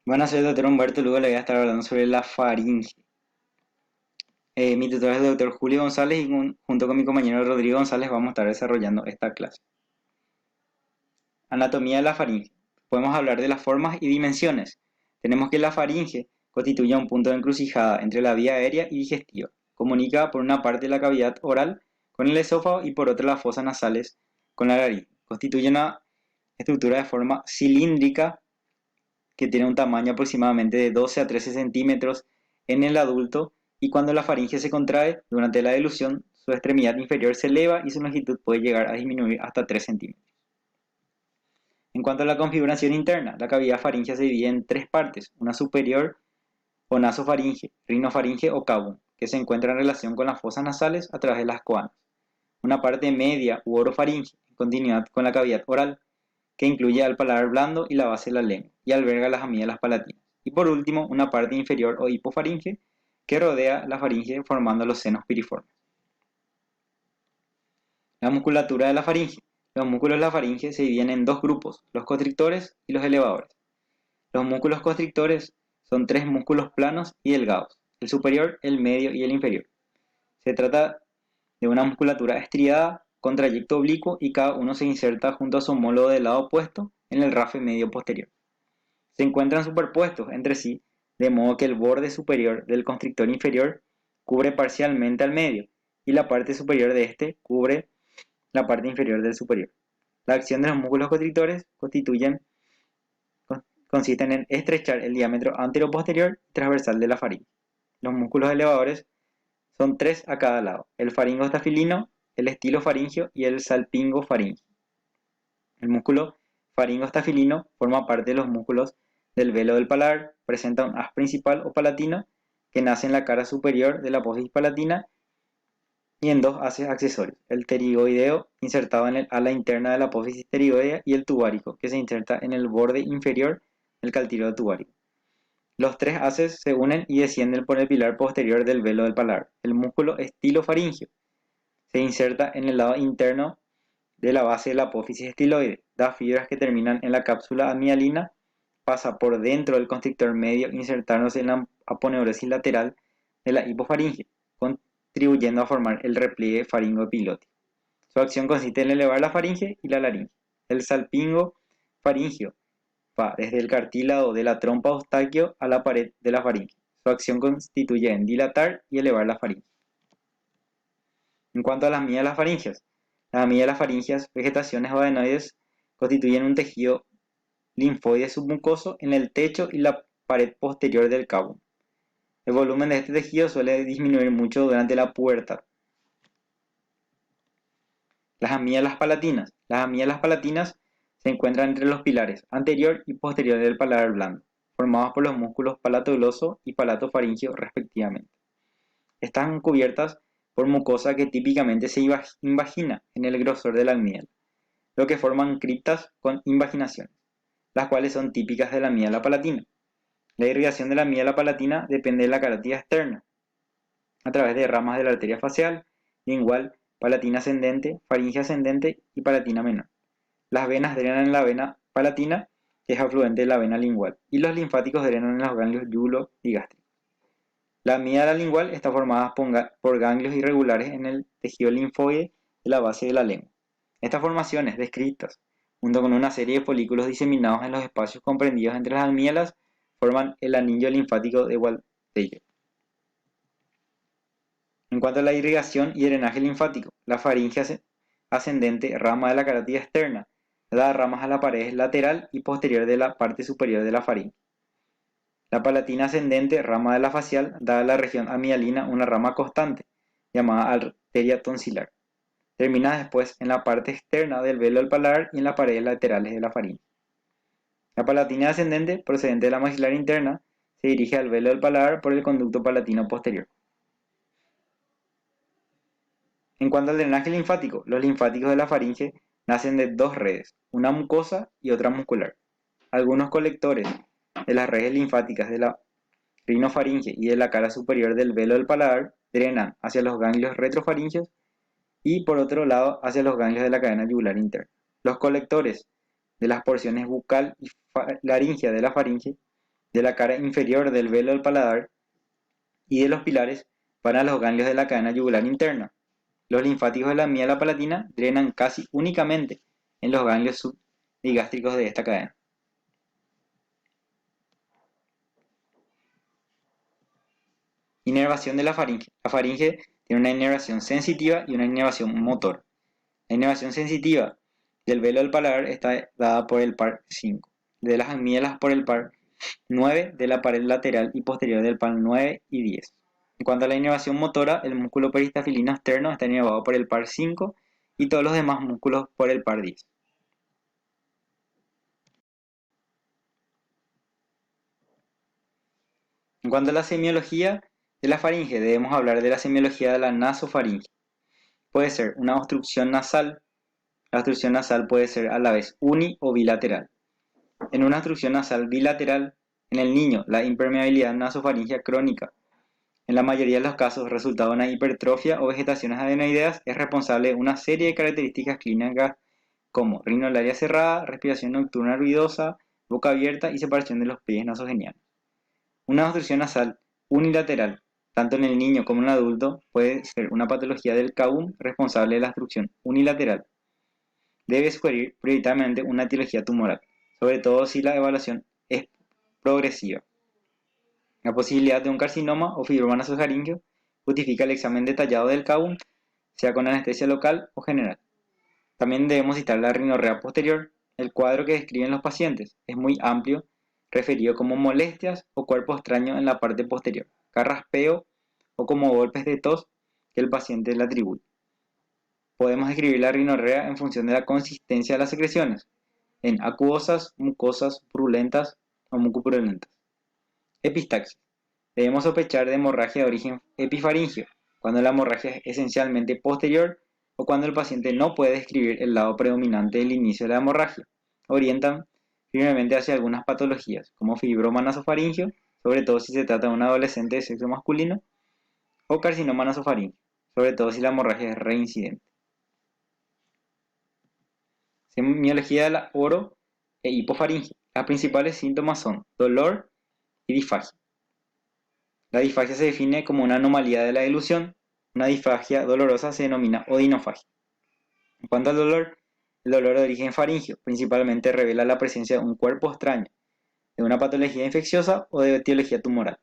Buenas, soy el doctor Humberto. Luego le voy a estar hablando sobre la faringe. Mi tutor es el doctor Julio González y junto con mi compañero Rodrigo González vamos a estar desarrollando esta clase. Anatomía de la faringe. Podemos hablar de las formas y dimensiones. Tenemos que la faringe constituye un punto de encrucijada entre la vía aérea y digestiva. Comunica por una parte la cavidad oral con el esófago y por otra las fosas nasales con la laringe. Constituye una estructura de forma cilíndrica que tiene un tamaño aproximadamente de 12 a 13 centímetros en el adulto, y cuando la faringe se contrae durante la dilución, su extremidad inferior se eleva y su longitud puede llegar a disminuir hasta 3 centímetros. En cuanto a la configuración interna, la cavidad faríngea se divide en tres partes: una superior o nasofaringe, rinofaringe o cavum, que se encuentra en relación con las fosas nasales a través de las coanas; una parte media u orofaringe, en continuidad con la cavidad oral, que incluye al paladar blando y la base de la lengua, y alberga las amígdalas palatinas; y por último, una parte inferior o hipofaringe, que rodea la faringe formando los senos piriformes. La musculatura de la faringe. Los músculos de la faringe se dividen en dos grupos: los constrictores y los elevadores. Los músculos constrictores son tres músculos planos y delgados: el superior, el medio y el inferior. Se trata de una musculatura estriada con trayecto oblicuo, y cada uno se inserta junto a su homólogo del lado opuesto en el rafe medio posterior. Se encuentran superpuestos entre sí, de modo que el borde superior del constrictor inferior cubre parcialmente al medio, y la parte superior de este cubre la parte inferior del superior. La acción de los músculos constrictores consisten en estrechar el diámetro anteroposterior y transversal de la faringe. Los músculos elevadores son tres a cada lado: el faringostafilino, el estilofaringio y el salpingofaringio. El músculo faringostafilino forma parte de los músculos del velo del paladar, presenta un haz principal o palatino que nace en la cara superior de la apófisis palatina y en dos haces accesorios: el pterigoideo, insertado en el ala interna de la apófisis pterigoidea, y el tubárico, que se inserta en el borde inferior del caltílogo tubárico. Los tres haces se unen y descienden por el pilar posterior del velo del paladar. El músculo estilofaringio se inserta en el lado interno de la base de la apófisis estiloide, da fibras que terminan en la cápsula amialina, pasa por dentro del constrictor medio insertándose en la aponeurosis lateral de la hipofaringe, contribuyendo a formar el repliegue faringoepilótico. Su acción consiste en elevar la faringe y la laringe. El salpingo faringio va desde el cartílago de la trompa eustaquio a la pared de la faringe. Su acción constituye en dilatar y elevar la faringe. En cuanto a las amígdalas faringias, las amígdalas faringias, vegetaciones o adenoides, constituyen un tejido linfoide submucoso en el techo y la pared posterior del cavum. El volumen de este tejido suele disminuir mucho durante la pubertad. Las amígdalas palatinas. Las amígdalas palatinas se encuentran entre los pilares anterior y posterior del paladar blando, formados por los músculos palatogloso y palatofaringio respectivamente. Están cubiertas por mucosa que típicamente se invagina en el grosor de la amígdala, lo que forman criptas con invaginaciones, las cuales son típicas de la amígdala palatina. La irrigación de la amígdala palatina depende de la carótida externa, a través de ramas de la arteria facial, lingual, palatina ascendente, faringe ascendente y palatina menor. Las venas drenan en la vena palatina, que es afluente de la vena lingual, y los linfáticos drenan en los ganglios yugulo y gástricos. La amígdala lingual está formada por ganglios irregulares en el tejido linfoide de la base de la lengua. Estas formaciones descritas, junto con una serie de folículos diseminados en los espacios comprendidos entre las amígdalas, forman el anillo linfático de Waldeyer. En cuanto a la irrigación y drenaje linfático, la faringe ascendente, rama de la carótida externa, da ramas a la pared lateral y posterior de la parte superior de la faringe. La palatina ascendente, rama de la facial, da a la región amialina una rama constante, llamada arteria tonsilar. Termina después en la parte externa del velo del paladar y en las paredes laterales de la faringe. La palatina ascendente, procedente de la maxilar interna, se dirige al velo del paladar por el conducto palatino posterior. En cuanto al drenaje linfático, los linfáticos de la faringe nacen de dos redes, una mucosa y otra muscular. Algunos colectores de las redes linfáticas de la rinofaringe y de la cara superior del velo del paladar drenan hacia los ganglios retrofaringeos y, por otro lado, hacia los ganglios de la cadena yugular interna. Los colectores de las porciones bucal y laringea de la faringe de la cara inferior del velo del paladar y de los pilares van a los ganglios de la cadena yugular interna. Los linfáticos de la médula palatina drenan casi únicamente en los ganglios subdigástricos de esta cadena. Inervación de la faringe. La faringe tiene una inervación sensitiva y una inervación motor. La inervación sensitiva del velo del paladar está dada por el par 5, de las amígdalas por el par 9 de la pared lateral y posterior del par 9 y 10. En cuanto a la inervación motora, el músculo peristafilino externo está inervado por el par 5 y todos los demás músculos por el par 10. En cuanto a la semiología de la faringe, debemos hablar de la semiología de la nasofaringe. Puede ser una obstrucción nasal. La obstrucción nasal puede ser a la vez uni o bilateral. En una obstrucción nasal bilateral, en el niño, la impermeabilidad nasofaringea crónica, en la mayoría de los casos resultado de una hipertrofia o vegetaciones adenoideas, es responsable de una serie de características clínicas como rinolaria cerrada, respiración nocturna ruidosa, boca abierta y separación de los pliegues nasogenianos. Una obstrucción nasal unilateral, tanto en el niño como en el adulto, puede ser una patología del CAUM responsable de la obstrucción unilateral. Debe sugerir prioritariamente una etiología tumoral, sobre todo si la evaluación es progresiva. La posibilidad de un carcinoma o fibroma nasofaríngeo justifica el examen detallado del CAUM, sea con anestesia local o general. También debemos citar la rinorrea posterior. El cuadro que describen los pacientes es muy amplio, referido como molestias o cuerpo extraño en la parte posterior, carraspeo o como golpes de tos que el paciente le atribuye. Podemos describir la rinorrea en función de la consistencia de las secreciones, en acuosas, mucosas, purulentas o mucopurulentas. Epistaxis. Debemos sospechar de hemorragia de origen epifaringio, cuando la hemorragia es esencialmente posterior o cuando el paciente no puede describir el lado predominante del inicio de la hemorragia. Orientan firmemente hacia algunas patologías, como fibroma nasofaringio, sobre todo si se trata de un adolescente de sexo masculino, o carcinoma nasofaringio, sobre todo si la hemorragia es reincidente. Semiología de la oro e hipofaringe. Las principales síntomas son dolor y disfagia. La disfagia se define como una anomalía de la dilución. Una disfagia dolorosa se denomina odinofagia. En cuanto al dolor, el dolor de origen faringio principalmente revela la presencia de un cuerpo extraño, de una patología infecciosa o de etiología tumoral.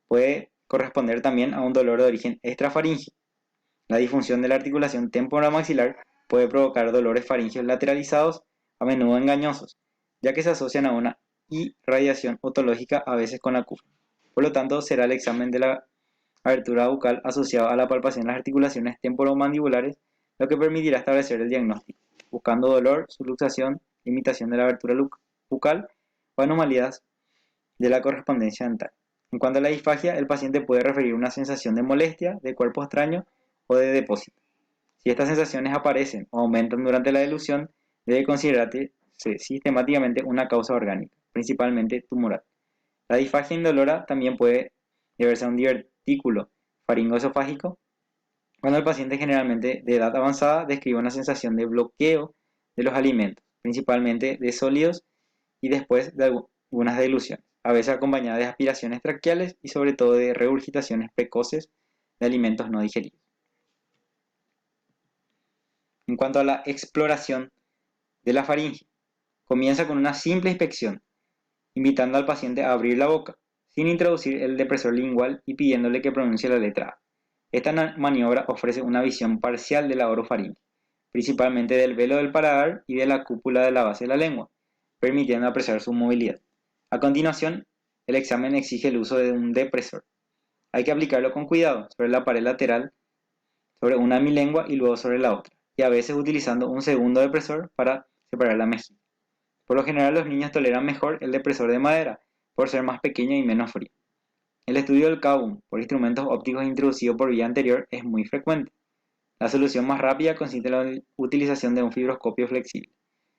Puede corresponder también a un dolor de origen extrafaringio. La disfunción de la articulación temporamaxilar puede provocar dolores faringios lateralizados, a menudo engañosos, ya que se asocian a una irradiación otológica a veces con acúfeno. Por lo tanto, será el examen de la abertura bucal asociado a la palpación de las articulaciones temporomandibulares lo que permitirá establecer el diagnóstico, buscando dolor, subluxación, limitación de la abertura bucal o anomalías de la correspondencia dental. En cuanto a la disfagia, el paciente puede referir una sensación de molestia, de cuerpo extraño o de depósito. Si estas sensaciones aparecen o aumentan durante la dilución, debe considerarse sistemáticamente una causa orgánica, principalmente tumoral. La disfagia indolora también puede deberse a un divertículo faringoesofágico, cuando el paciente generalmente de edad avanzada describe una sensación de bloqueo de los alimentos, principalmente de sólidos y después de algunas diluciones, a veces acompañada de aspiraciones traqueales y sobre todo de regurgitaciones precoces de alimentos no digeridos. En cuanto a la exploración de la faringe, comienza con una simple inspección, invitando al paciente a abrir la boca, sin introducir el depresor lingual y pidiéndole que pronuncie la letra A. Esta maniobra ofrece una visión parcial de la orofaringe, principalmente del velo del paladar y de la cúpula de la base de la lengua, permitiendo apreciar su movilidad. A continuación, el examen exige el uso de un depresor. Hay que aplicarlo con cuidado sobre la pared lateral, sobre una milengua y luego sobre la otra, y a veces utilizando un segundo depresor para separar la mejilla. Por lo general los niños toleran mejor el depresor de madera, por ser más pequeño y menos frío. El estudio del CAUM por instrumentos ópticos introducido por vía anterior es muy frecuente. La solución más rápida consiste en la utilización de un fibroscopio flexible,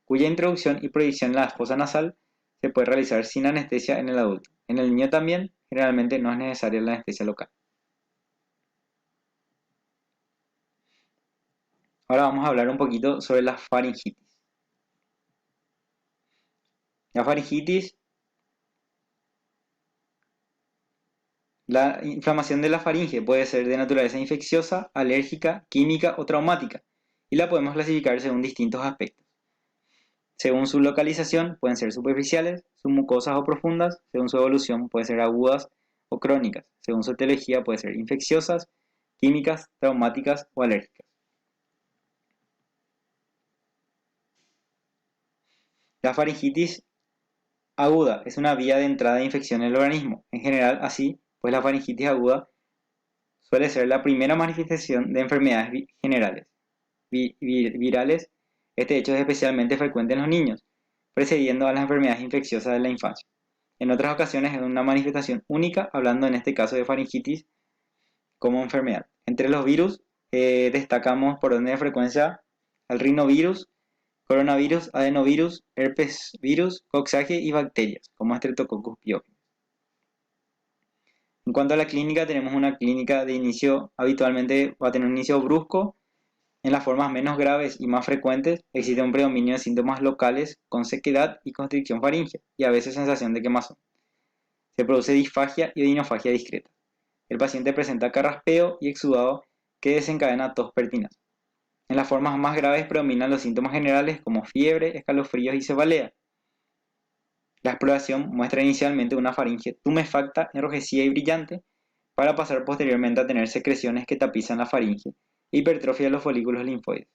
cuya introducción y proyección en la fosa nasal se puede realizar sin anestesia en el adulto. En el niño también, generalmente no es necesaria la anestesia local. Ahora vamos a hablar un poquito sobre la faringitis. La faringitis La inflamación de la faringe puede ser de naturaleza infecciosa, alérgica, química o traumática, y la podemos clasificar según distintos aspectos. Según su localización, pueden ser superficiales, submucosas o profundas. Según su evolución, pueden ser agudas o crónicas. Según su etiología, pueden ser infecciosas, químicas, traumáticas o alérgicas. La faringitis aguda es una vía de entrada de infección en el organismo. En general, así, pues la faringitis aguda suele ser la primera manifestación de enfermedades generales virales. Este hecho es especialmente frecuente en los niños, precediendo a las enfermedades infecciosas de la infancia. En otras ocasiones es una manifestación única, hablando en este caso de faringitis como enfermedad. Entre los virus destacamos por orden de frecuencia al rinovirus, coronavirus, adenovirus, herpes virus, coxsackie y bacterias como Streptococcus pyogenes. En cuanto a la clínica, tenemos una clínica de inicio, habitualmente va a tener un inicio brusco. En las formas menos graves y más frecuentes existe un predominio de síntomas locales con sequedad y constricción faríngea y a veces sensación de quemazón. Se produce disfagia y odinofagia discreta. El paciente presenta carraspeo y exudado que desencadena tos pertinaz. En las formas más graves predominan los síntomas generales como fiebre, escalofríos y cefalea. La exploración muestra inicialmente una faringe tumefacta, enrojecida y brillante, para pasar posteriormente a tener secreciones que tapizan la faringe e hipertrofia de los folículos linfoides.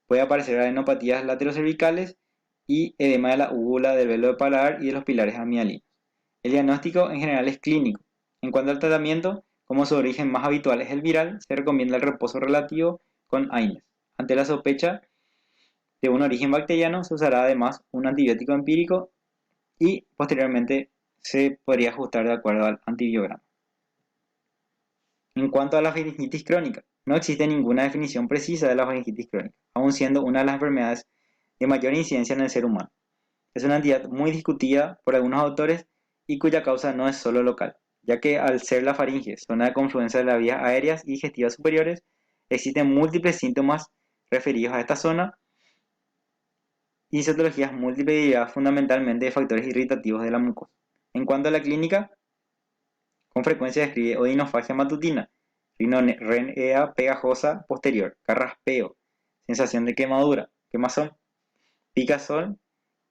Puede aparecer adenopatías laterocervicales y edema de la úvula, del velo de paladar y de los pilares amigdalinos. El diagnóstico en general es clínico. En cuanto al tratamiento, como su origen más habitual es el viral, se recomienda el reposo relativo con AINES. Ante la sospecha de un origen bacteriano, se usará además un antibiótico empírico y posteriormente se podría ajustar de acuerdo al antibiograma. En cuanto a la faringitis crónica, no existe ninguna definición precisa de la faringitis crónica, aun siendo una de las enfermedades de mayor incidencia en el ser humano. Es una entidad muy discutida por algunos autores y cuya causa no es solo local, ya que al ser la faringe zona de confluencia de las vías aéreas y digestivas superiores, existen múltiples síntomas referidos a esta zona y citologías múltiples derivadas fundamentalmente de factores irritativos de la mucosa. En cuanto a la clínica, con frecuencia describe odinofagia matutina, rinorrea pegajosa posterior, carraspeo, sensación de quemadura, quemazón, picazón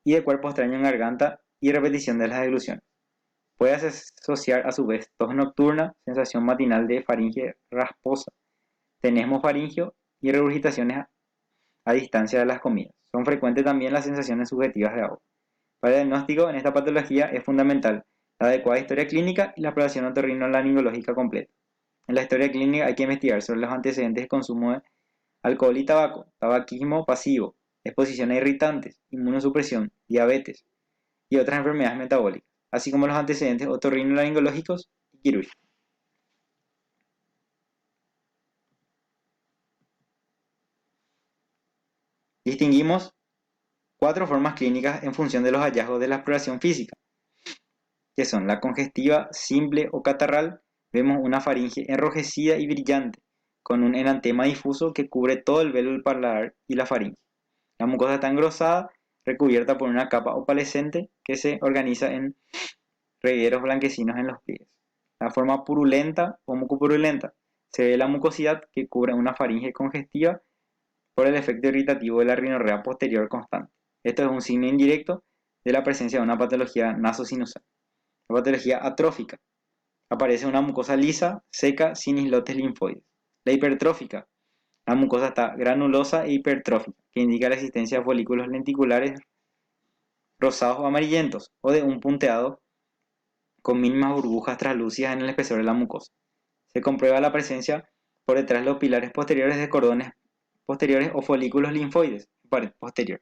y de cuerpo extraño en garganta y repetición de las degluciones. Puede asociar a su vez tos nocturna, sensación matinal de faringe rasposa, tenesmo faríngeo y regurgitaciones a distancia de las comidas. Son frecuentes también las sensaciones subjetivas de ahogo. Para el diagnóstico en esta patología es fundamental la adecuada historia clínica y la exploración otorrinolaringológica completa. En la historia clínica hay que investigar sobre los antecedentes de consumo de alcohol y tabaco, tabaquismo pasivo, exposición a irritantes, inmunosupresión, diabetes y otras enfermedades metabólicas, así como los antecedentes otorrinolaringológicos y quirúrgicos. Distinguimos 4 formas clínicas en función de los hallazgos de la exploración física, que son la congestiva, simple o catarral. Vemos una faringe enrojecida y brillante, con un enantema difuso que cubre todo el velo del paladar y la faringe. La mucosa está engrosada, recubierta por una capa opalescente que se organiza en regueros blanquecinos en los pliegues. La forma purulenta o mucopurulenta. Se ve la mucosidad que cubre una faringe congestiva por el efecto irritativo de la rinorrea posterior constante. Esto es un signo indirecto de la presencia de una patología nasosinusal. La patología atrófica. Aparece una mucosa lisa, seca, sin islotes linfoides. La hipertrófica. La mucosa está granulosa e hipertrófica, que indica la existencia de folículos lenticulares rosados o amarillentos, o de un punteado con mínimas burbujas translúcidas en el espesor de la mucosa. Se comprueba la presencia por detrás de los pilares posteriores de cordones posteriores o folículos linfoides, pared posterior.